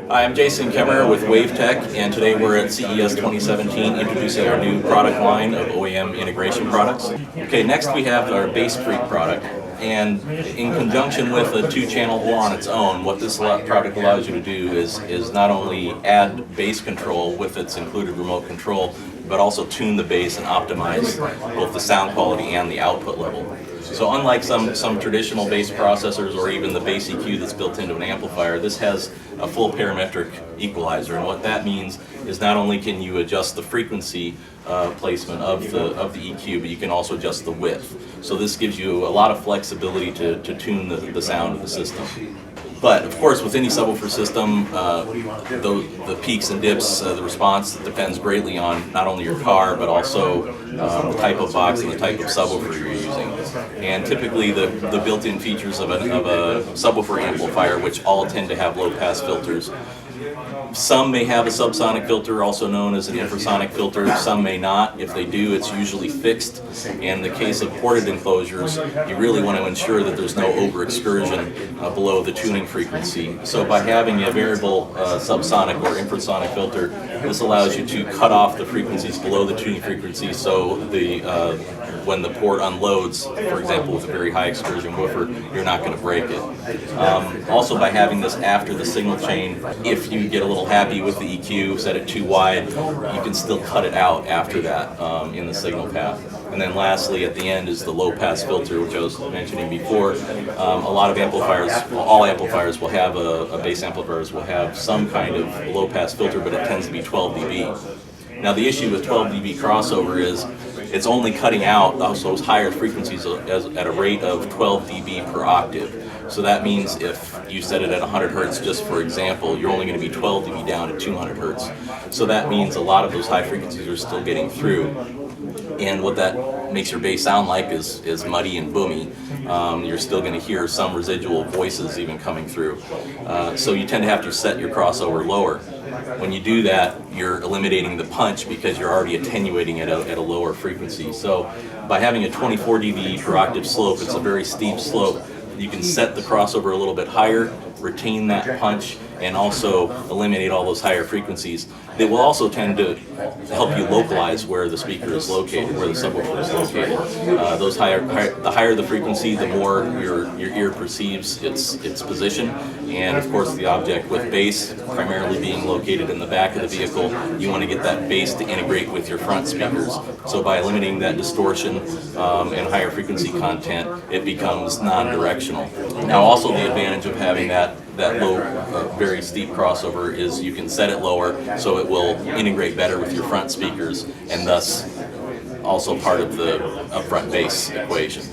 Hi, I'm Jason Kemmerer with Wavtech, and today we're at CES 2017 introducing our new product line of OEM integration products. Okay, next we have our BassFreq product, and in conjunction with a 2-channel or on its own, what this product allows you to do is not only add bass control with its included remote control, but also tune the bass and optimize both the sound quality and the output level. So unlike some traditional bass processors or even the bass EQ that's built into an amplifier, this has a full parametric equalizer, and what that means is not only can you adjust the frequency placement of the EQ, but you can also adjust the width. So this gives you a lot of flexibility to tune the sound of the system. But of course, with any subwoofer system, the peaks and dips, the response depends greatly on not only your car, but also the type of box and the type of subwoofer you're using. And typically, the built-in features of a subwoofer amplifier, which all tend to have low-pass filters. Some may have a subsonic filter, also known as an infrasonic filter. Some may not. If they do, it's usually fixed. In the case of ported enclosures, you really want to ensure that there's no over-excursion below the tuning frequency. So by having a variable subsonic or infrasonic filter, this allows you to cut off the frequencies below the tuning frequency, so when the port unloads, for example, with a very high excursion woofer, you're not going to break it. Also, by having this after the signal chain, if you get a little happy with the EQ, set it too wide, you can still cut it out after that in the signal path. And then lastly, at the end is the low-pass filter, which I was mentioning before. A lot of amplifiers, all amplifiers will have, bass amplifiers will have some kind of low-pass filter, but it tends to be 12 dB. Now the issue with 12 dB crossover is it's only cutting out those higher frequencies at a rate of 12 dB per octave. So that means if you set it at 100 Hertz, just for example, you're only going to be 12 dB down to 200 Hertz. So that means a lot of those high frequencies are still getting through. And what that makes your bass sound like is muddy and boomy. You're still going to hear some residual voices even coming through. So you tend to have to set your crossover lower. When you do that, you're eliminating the punch because you're already attenuating it at a lower frequency. So by having a 24 dB per octave slope, it's a very steep slope. You can set the crossover a little bit higher, retain that punch, and also eliminate all those higher frequencies. They will also tend to help you localize where the speaker is located, where the subwoofer is located. The higher the frequency, the more your ear perceives its position. And of course, the object with bass primarily being located in the back of the vehicle, you want to get that bass to integrate with your front speakers. So by eliminating that distortion and higher frequency content, it becomes non-directional. Now also the advantage of having that low, very steep crossover is you can set it lower so it will integrate better with your front speakers, and thus also part of the upfront bass equation.